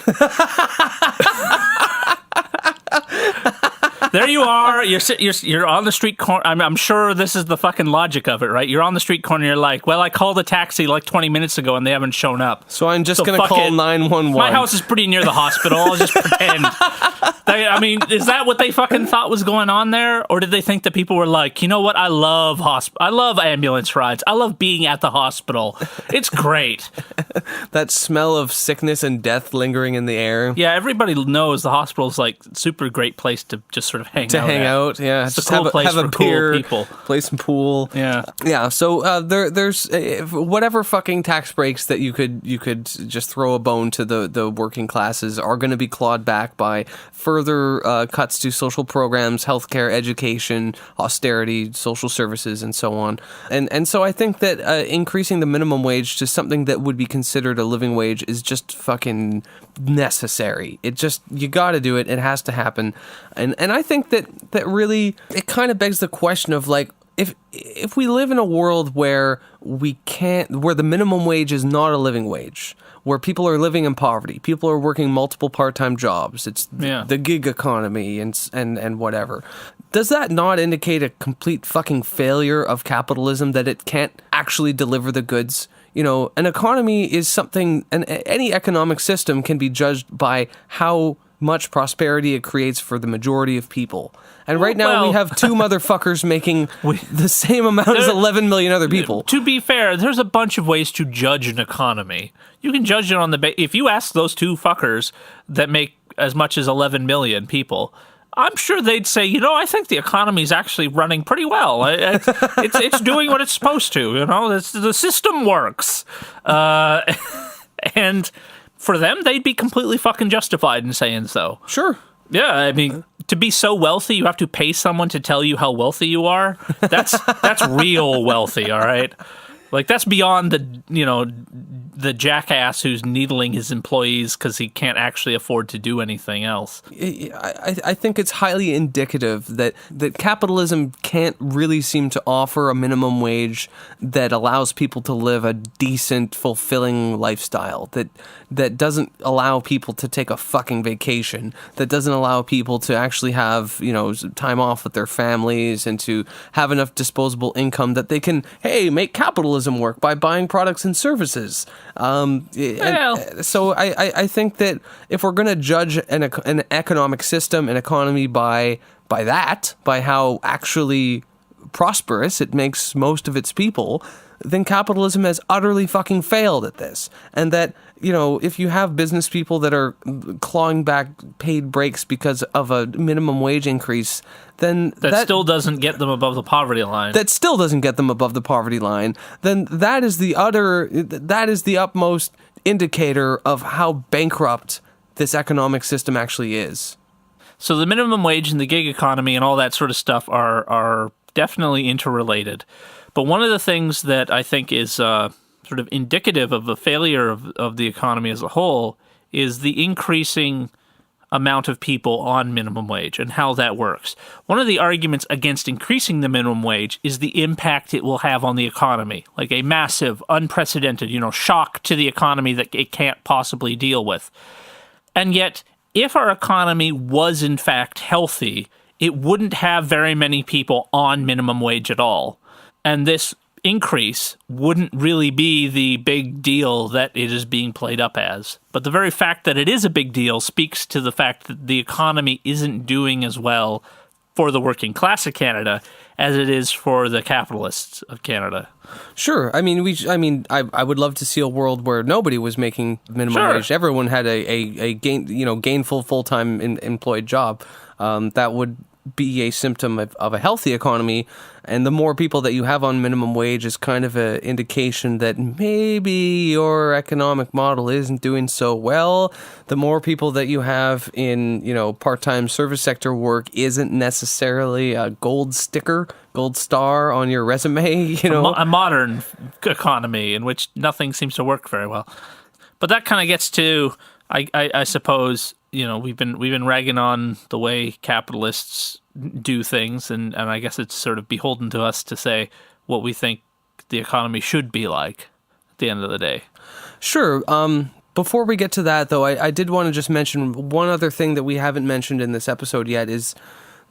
There you are. You're on the street corner. I'm sure this is the fucking logic of it, right? You're on the street corner. You're like, well, I called a taxi 20 minutes ago and they haven't shown up. So I'm just going to call 911. My house is pretty near the hospital. I'll just pretend. Is that what they fucking thought was going on there? Or did they think that people were like, you know what? I love ambulance rides. I love being at the hospital. It's great. That smell of sickness and death lingering in the air. Yeah, everybody knows the hospital's super great place to just sort sort of hang to out hang at. out. Yeah, It's a cool place have for a beer, cool people. play some pool. Yeah. Yeah. So there's whatever fucking tax breaks that you could just throw a bone to the working classes are going to be clawed back by further cuts to social programs, healthcare, education, austerity, social services, and so on. And so I think that increasing the minimum wage to something that would be considered a living wage is just fucking necessary. You got to do it. It has to happen. And I think that really it kind of begs the question of like, if we live in a world where where the minimum wage is not a living wage, where people are living in poverty, people are working multiple part-time jobs, it's the gig economy and whatever. Does that not indicate a complete fucking failure of capitalism, that it can't actually deliver the goods? You know, an economy is something, and any economic system can be judged by how much prosperity it creates for the majority of people. And right now we have two motherfuckers making the same amount as 11 million other people. To be fair, there's a bunch of ways to judge an economy. You can judge it on if you ask those two fuckers that make as much as 11 million people, I'm sure they'd say, I think the economy's actually running pretty well. It's doing what it's supposed to. The system works. And for them, they'd be completely fucking justified in saying so. Sure. Yeah, I mean, to be so wealthy, you have to pay someone to tell you how wealthy you are. That's real wealthy, all right? Like, that's beyond the jackass who's needling his employees because he can't actually afford to do anything else. I think it's highly indicative that capitalism can't really seem to offer a minimum wage that allows people to live a decent, fulfilling lifestyle, that doesn't allow people to take a fucking vacation, that doesn't allow people to actually have, time off with their families and to have enough disposable income that they can, make capitalism work by buying products and services. So I think that if we're going to judge an economic system, an economy by how actually prosperous it makes most of its people, then capitalism has utterly fucking failed at this. And that, if you have business people that are clawing back paid breaks because of a minimum wage increase, then that still doesn't get them above the poverty line. That still doesn't get them above the poverty line. Then that is the utmost indicator of how bankrupt this economic system actually is. So the minimum wage and the gig economy and all that sort of stuff are definitely interrelated. But one of the things that I think is sort of indicative of the failure of the economy as a whole is the increasing amount of people on minimum wage and how that works. One of the arguments against increasing the minimum wage is the impact it will have on the economy, like a massive, unprecedented, shock to the economy that it can't possibly deal with. And yet, if our economy was in fact healthy, it wouldn't have very many people on minimum wage at all. And this increase wouldn't really be the big deal that it is being played up as. But the very fact that it is a big deal speaks to the fact that the economy isn't doing as well for the working class of Canada as it is for the capitalists of Canada. Sure. I mean, I would love to see a world where nobody was making minimum wage. Everyone had a gainful full-time employed job. That would be a symptom of a healthy economy, and the more people that you have on minimum wage is kind of an indication that maybe your economic model isn't doing so well. The more people that you have in, part-time service sector work isn't necessarily a gold star on your resume, A modern economy in which nothing seems to work very well. But that kind of gets to, I suppose, we've been ragging on the way capitalists do things, and I guess it's sort of beholden to us to say what we think the economy should be like at the end of the day. Sure. Before we get to that, though, I did want to just mention one other thing that we haven't mentioned in this episode yet is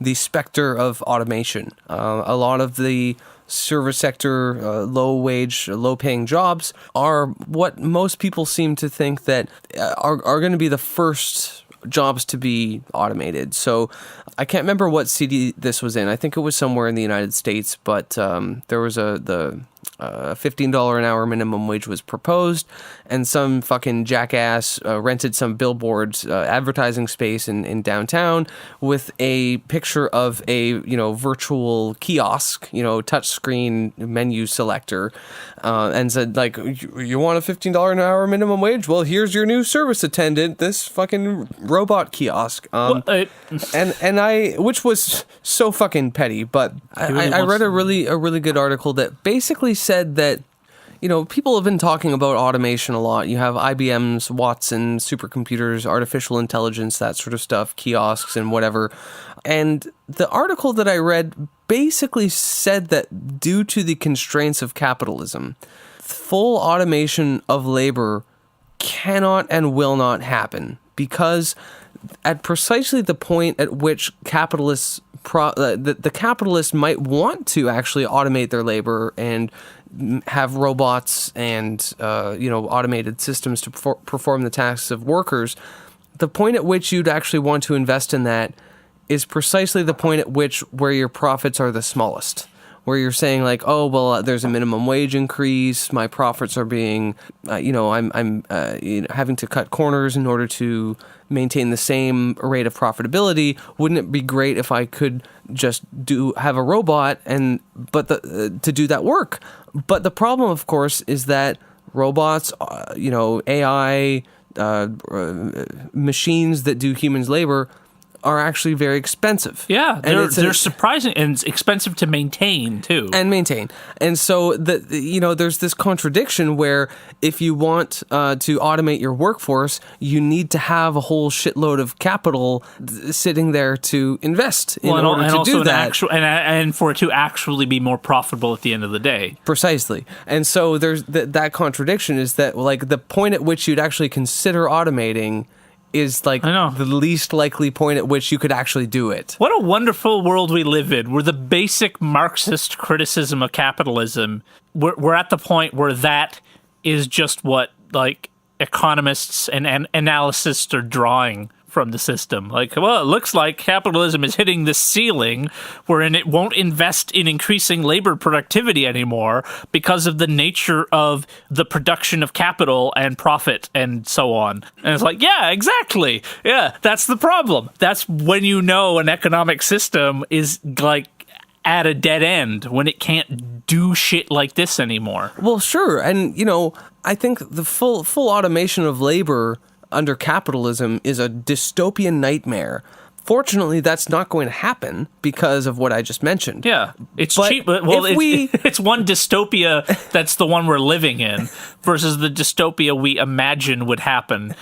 the specter of automation. A lot of the service sector, low-wage, low-paying jobs are what most people seem to think that are going to be the first jobs to be automated. So I can't remember what city this was in. I think it was somewhere in the United States, but there was the $15 an hour minimum wage was proposed, and some fucking jackass rented some billboards, advertising space in downtown with a picture of a virtual kiosk, touchscreen menu selector, and said like, you want a $15 an hour minimum wage? Well, here's your new service attendant, this fucking robot kiosk. Which was so fucking petty, but I read a really good article that basically said that, people have been talking about automation a lot. You have IBM's Watson supercomputers, artificial intelligence, that sort of stuff, kiosks and whatever. And the article that I read basically said that due to the constraints of capitalism, full automation of labor cannot and will not happen, because at precisely the point at which capitalists the capitalists might want to actually automate their labor and have robots and automated systems to perform the tasks of workers, the point at which you'd actually want to invest in that is precisely the point at which where your profits are the smallest, where you're saying like, oh, well, there's a minimum wage increase, my profits are being, I'm having to cut corners in order to maintain the same rate of profitability. Wouldn't it be great if I could just have a robot to do that work? But the problem, of course, is that robots, AI, machines that do humans' labor are actually very expensive. Yeah, they're surprising and it's expensive to maintain too. And so there's this contradiction where if you want to automate your workforce, you need to have a whole shitload of capital sitting there to invest in order to do that. And for it to actually be more profitable at the end of the day. Precisely. And so there's that contradiction is that like the point at which you'd actually consider automating is like the least likely point at which you could actually do it. What a wonderful world we live in, where the basic Marxist criticism of capitalism, we're at the point where that is just what like economists and analysts are drawing from the system. Like, well, it looks like capitalism is hitting the ceiling wherein it won't invest in increasing labor productivity anymore because of the nature of the production of capital and profit and so on. And it's like, yeah, exactly. Yeah, that's the problem. That's when an economic system is like at a dead end, when it can't do shit like this anymore. Well, sure. And, I think the full automation of labor under capitalism is a dystopian nightmare. Fortunately, that's not going to happen because of what I just mentioned. Yeah, it's cheap. Well, it's one dystopia that's the one we're living in versus the dystopia we imagine would happen.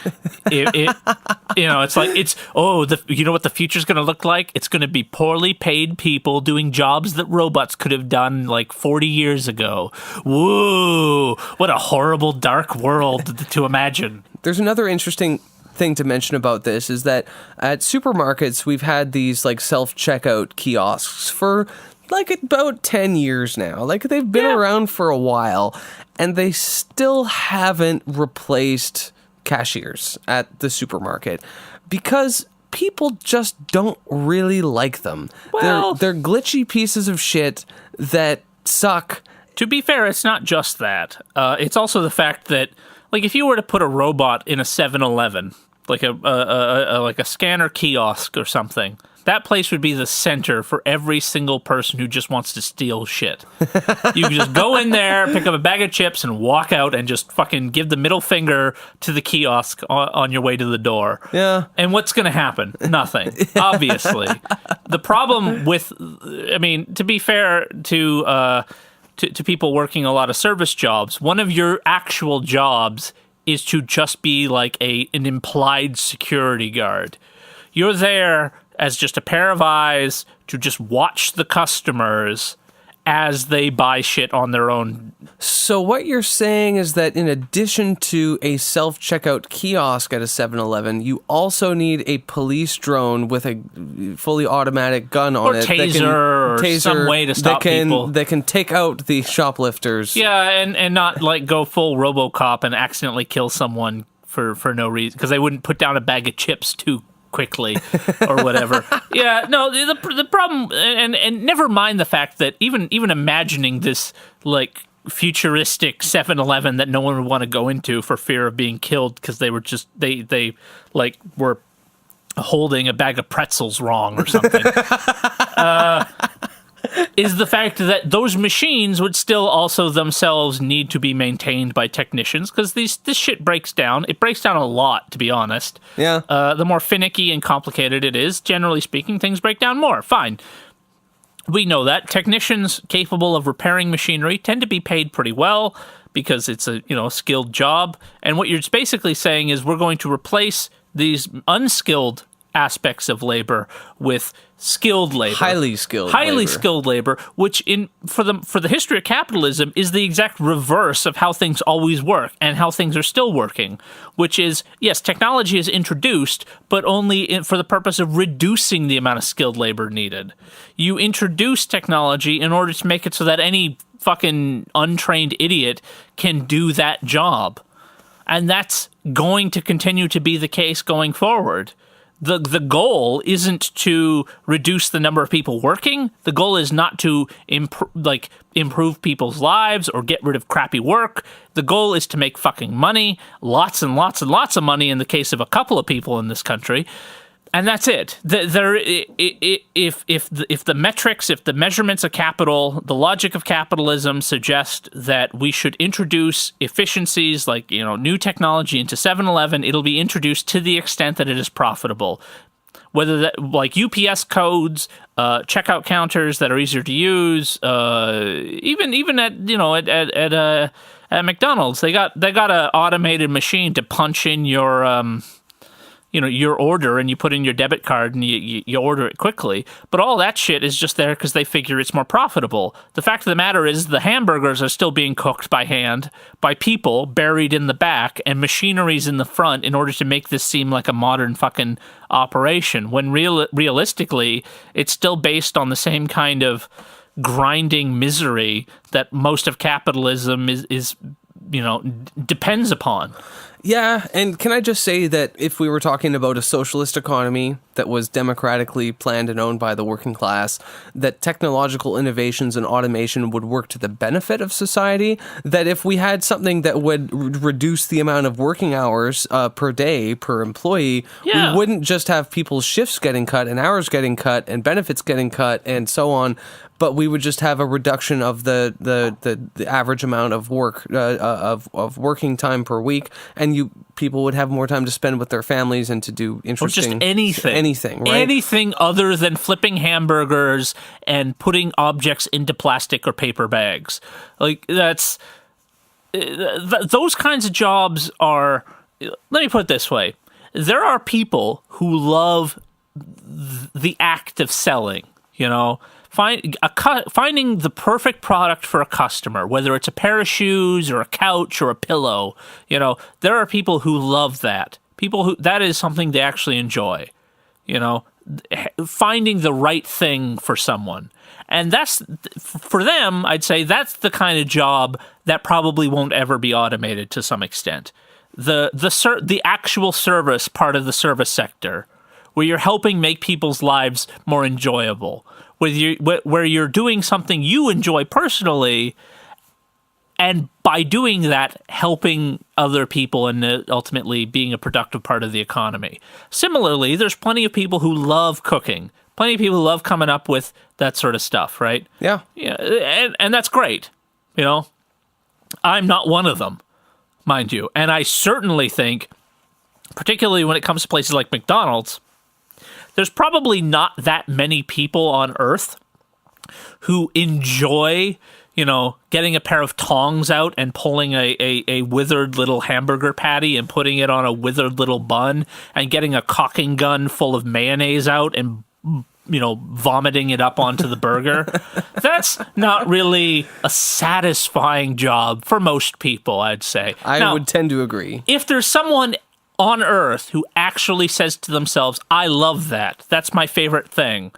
It's like what the future's going to look like? It's going to be poorly paid people doing jobs that robots could have done like 40 years ago. Woo! What a horrible, dark world to imagine. There's another interesting thing to mention about this is that at supermarkets we've had these like self-checkout kiosks for like about 10 years now. Like they've been around for a while and they still haven't replaced cashiers at the supermarket because people just don't really like them. Well, they're glitchy pieces of shit that suck. To be fair, it's not just that. It's also the fact that like if you were to put a robot in a 7-Eleven, like a scanner kiosk or something, that place would be the center for every single person who just wants to steal shit. You can just go in there, pick up a bag of chips, and walk out and just fucking give the middle finger to the kiosk on your way to the door. Yeah. And what's going to happen? Nothing, obviously. The problem with, to be fair to people working a lot of service jobs, one of your actual jobs is to just be like an implied security guard. You're there as just a pair of eyes to just watch the customers as they buy shit on their own. So what you're saying is that in addition to a self-checkout kiosk at a 7-Eleven, you also need a police drone with a fully automatic gun on it. Or some way to stop people. That can take out the shoplifters. Yeah, and not like go full RoboCop and accidentally kill someone for no reason, because they wouldn't put down a bag of chips too quickly or whatever. Yeah, no, the problem, and never mind the fact that even imagining this like futuristic 7-Eleven that no one would want to go into for fear of being killed because they were just they like were holding a bag of pretzels wrong or something. Is the fact that those machines would still also themselves need to be maintained by technicians because this shit breaks down. It breaks down a lot, to be honest. Yeah. The more finicky and complicated it is, generally speaking, things break down more. Fine. We know that. Technicians capable of repairing machinery tend to be paid pretty well because it's a skilled job. And what you're basically saying is we're going to replace these unskilled aspects of labor with skilled labor, highly skilled labor, which for the history of capitalism is the exact reverse of how things always work and how things are still working, which is, yes, technology is introduced, but only for the purpose of reducing the amount of skilled labor needed. You introduce technology in order to make it so that any fucking untrained idiot can do that job. And that's going to continue to be the case going forward. The goal isn't to reduce the number of people working. The goal is not to improve people's lives or get rid of crappy work. The goal is to make fucking money, lots and lots and lots of money in the case of a couple of people in this country. And that's it. If the metrics, if the measurements of capital, the logic of capitalism suggest that we should introduce efficiencies like new technology into 7-Eleven, it'll be introduced to the extent that it is profitable. Whether that like UPS codes, checkout counters that are easier to use, even at McDonald's, they got an automated machine to punch in your order and you put in your debit card and you order it quickly. But all that shit is just there because they figure it's more profitable. The fact of the matter is the hamburgers are still being cooked by hand by people buried in the back and machineries in the front in order to make this seem like a modern fucking operation. When realistically, it's still based on the same kind of grinding misery that most of capitalism is depends upon. Yeah, and can I just say that if we were talking about a socialist economy that was democratically planned and owned by the working class, that technological innovations and automation would work to the benefit of society, that if we had something that would reduce the amount of working hours per day, per employee, we wouldn't just have people's shifts getting cut and hours getting cut and benefits getting cut and so on, but we would just have a reduction of the average amount of work of working time per week, and people would have more time to spend with their families and to do interesting or just anything, right? Anything other than flipping hamburgers and putting objects into plastic or paper bags. Like that's those kinds of jobs are. Let me put it this way: there are people who love the act of selling. Finding the perfect product for a customer, whether it's a pair of shoes or a couch or a pillow, there are people who love that. People who that is something they actually enjoy. Finding the right thing for someone. And that's, for them, I'd say that's the kind of job that probably won't ever be automated to some extent. The actual service part of the service sector, where you're helping make people's lives more enjoyable, where you're doing something you enjoy personally, and by doing that, helping other people and ultimately being a productive part of the economy. Similarly, there's plenty of people who love cooking, plenty of people who love coming up with that sort of stuff, right? Yeah. And that's great. I'm not one of them, mind you. And I certainly think, particularly when it comes to places like McDonald's, there's probably not that many people on Earth who enjoy, getting a pair of tongs out and pulling a withered little hamburger patty and putting it on a withered little bun and getting a caulking gun full of mayonnaise out and, vomiting it up onto the burger. That's not really a satisfying job for most people, I'd say. I would tend to agree. If there's someone on Earth who actually says to themselves, I love that. That's my favorite thing.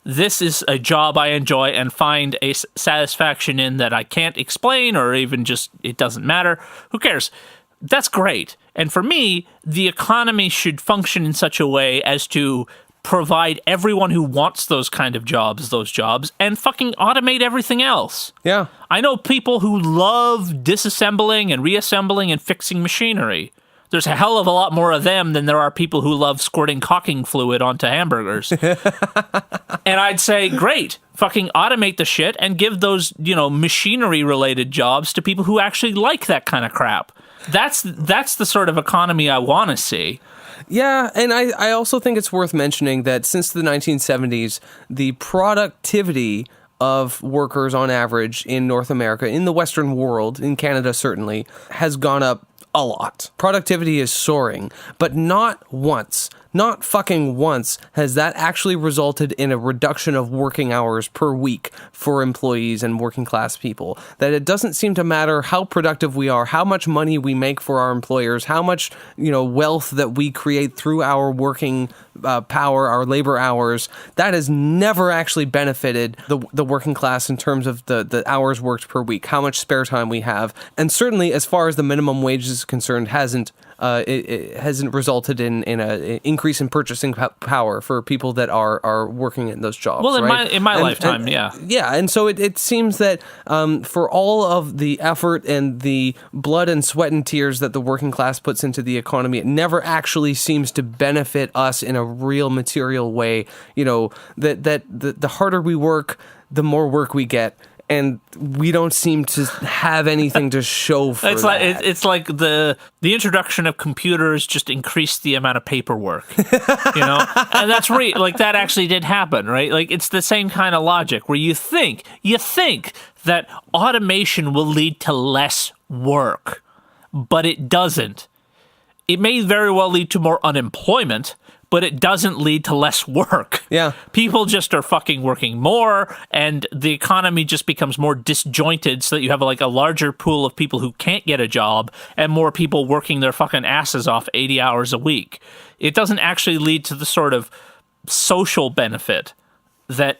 This is a job I enjoy and find a satisfaction in that I can't explain or even just, it doesn't matter. Who cares? That's great. And for me, the economy should function in such a way as to provide everyone who wants those kind of jobs those jobs, and fucking automate everything else. Yeah. I know people who love disassembling and reassembling and fixing machinery. There's a hell of a lot more of them than there are people who love squirting caulking fluid onto hamburgers. And I'd say, great, fucking automate the shit and give those, machinery-related jobs to people who actually like that kind of crap. That's the sort of economy I want to see. Yeah, and I also think it's worth mentioning that since the 1970s, the productivity of workers on average in North America, in the Western world, in Canada certainly, has gone up a lot. Productivity is soaring, but not fucking once has that actually resulted in a reduction of working hours per week for employees and working class people. That it doesn't seem to matter how productive we are, how much money we make for our employers, how much, wealth that we create through our working power, our labor hours. That has never actually benefited the working class in terms of the hours worked per week, how much spare time we have. And certainly as far as the minimum wage is concerned, it hasn't resulted in an increase in purchasing power for people that are working in those jobs. Well, right? in my lifetime, yeah. Yeah, and so it seems that for all of the effort and the blood and sweat and tears that the working class puts into the economy, it never actually seems to benefit us in a real material way. That the harder we work, the more work we get. And we don't seem to have anything to show for that. It's like the introduction of computers just increased the amount of paperwork, and that's that actually did happen, right? Like it's the same kind of logic where you think that automation will lead to less work, but it doesn't. It may very well lead to more unemployment, but it doesn't lead to less work. Yeah. People just are fucking working more, and the economy just becomes more disjointed so that you have a larger pool of people who can't get a job and more people working their fucking asses off 80 hours a week. It doesn't actually lead to the sort of social benefit that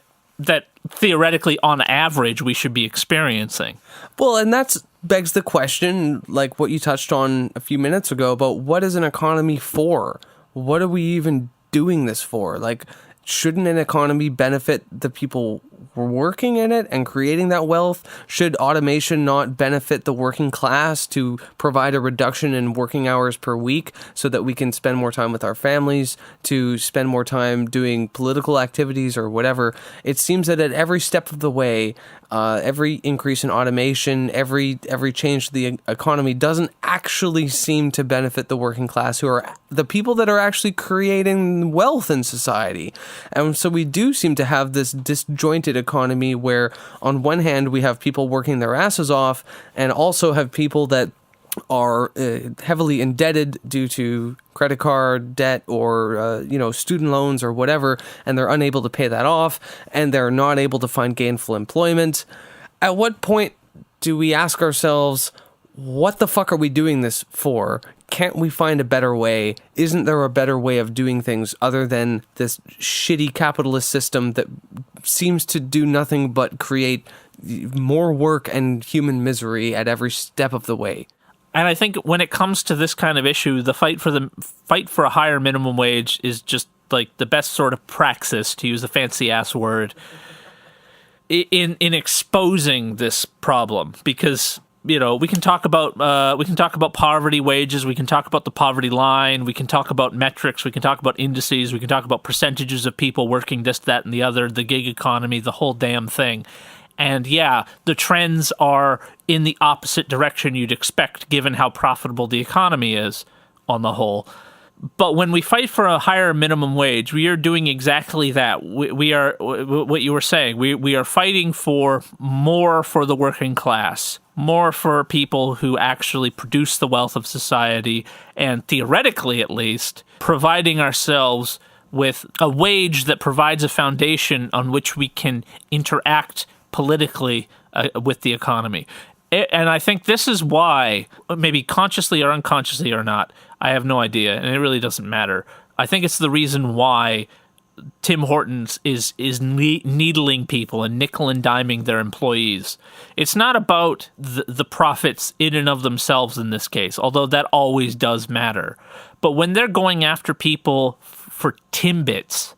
theoretically on average we should be experiencing. Well, and that begs the question, like what you touched on a few minutes ago, about what is an economy for? What are we even doing this for? Like, shouldn't an economy benefit the people working in it and creating that wealth? Should automation not benefit the working class to provide a reduction in working hours per week so that we can spend more time with our families, to spend more time doing political activities or whatever? It seems that at every step of the way, every increase in automation, every change to the economy doesn't actually seem to benefit the working class, who are the people that are actually creating wealth in society. And so we do seem to have this disjointed economy where on one hand we have people working their asses off and also have people that are heavily indebted due to credit card debt or student loans or whatever, and they're unable to pay that off, and they're not able to find gainful employment. At what point do we ask ourselves, what the fuck are we doing this for? Can't we find a better way? Isn't there a better way of doing things other than this shitty capitalist system that seems to do nothing but create more work and human misery at every step of the way? And I think when it comes to this kind of issue, the fight for a higher minimum wage is just like the best sort of praxis, to use a fancy ass word, in exposing this problem. Because we can talk about poverty wages, we can talk about the poverty line, we can talk about metrics, we can talk about indices, we can talk about percentages of people working this, that, and the other, the gig economy, the whole damn thing. And yeah, the trends are in the opposite direction you'd expect, given how profitable the economy is on the whole. But when we fight for a higher minimum wage, we are doing exactly that. We are, what you were saying, we are fighting for more for the working class, more for people who actually produce the wealth of society, and theoretically at least, providing ourselves with a wage that provides a foundation on which we can interact politically with the economy. And I think this is why, maybe consciously or unconsciously or not, I have no idea, and it really doesn't matter. I think it's the reason why Tim Hortons is needling people and nickel and diming their employees. It's not about the profits in and of themselves in this case, although that always does matter. But when they're going after people for Timbits,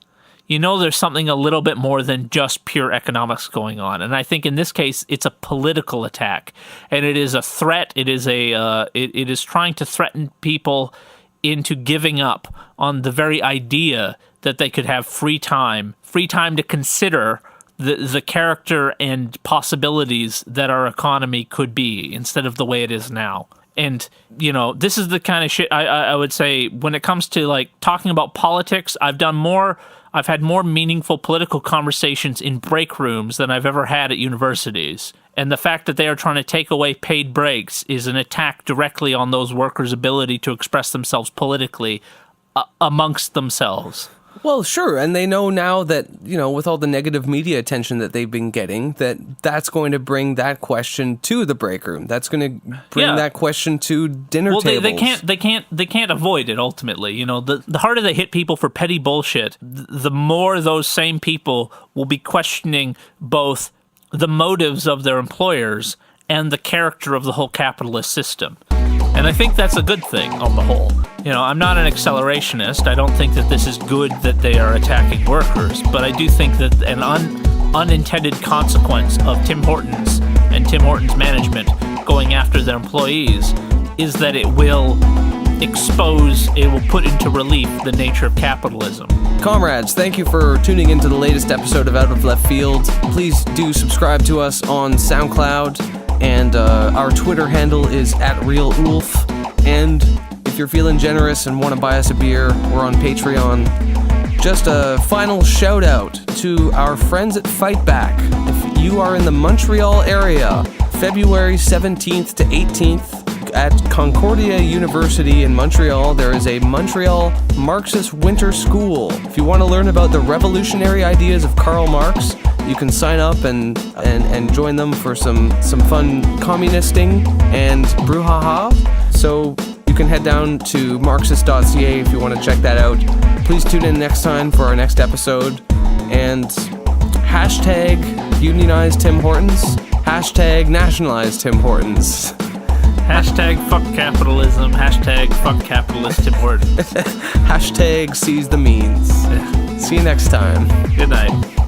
you know there's something a little bit more than just pure economics going on. And I think in this case, it's a political attack, and it is a threat. It is it is trying to threaten people into giving up on the very idea that they could have free time to consider the character and possibilities that our economy could be instead of the way it is now. And, you know, this is the kind of shit I would say when it comes to, like, talking about politics. I've had more meaningful political conversations in break rooms than I've ever had at universities. And the fact that they are trying to take away paid breaks is an attack directly on those workers' ability to express themselves politically amongst themselves. Well, sure, and they know now that, you know, with all the negative media attention that they've been getting, that's going to bring that question to the break room. That's going to bring that question to dinner tables. They can't avoid it ultimately. You know, the harder they hit people for petty bullshit, the more those same people will be questioning both the motives of their employers and the character of the whole capitalist system. And I think that's a good thing on the whole. You know, I'm not an accelerationist. I don't think that this is good that they are attacking workers, but I do think that an unintended consequence of Tim Hortons and Tim Hortons management going after their employees is that it will put into relief the nature of capitalism. Comrades, thank you for tuning into the latest episode of Out of Left Field. Please do subscribe to us on SoundCloud. And our Twitter handle is @RealUlf. And if you're feeling generous and want to buy us a beer, we're on Patreon. Just a final shout out to our friends at Fight Back. If you are in the Montreal area, February 17th to 18th at Concordia University in Montreal, there is a Montreal Marxist Winter School. If you want to learn about the revolutionary ideas of Karl Marx, you can sign up and join them for some fun communisting and brouhaha. So you can head down to Marxist.ca if you want to check that out. Please tune in next time for our next episode. And hashtag unionize Tim Hortons. Hashtag nationalize Tim Hortons. Hashtag fuck capitalism. Hashtag fuck capitalist Tim Hortons. Hashtag seize the means. See you next time. Good night.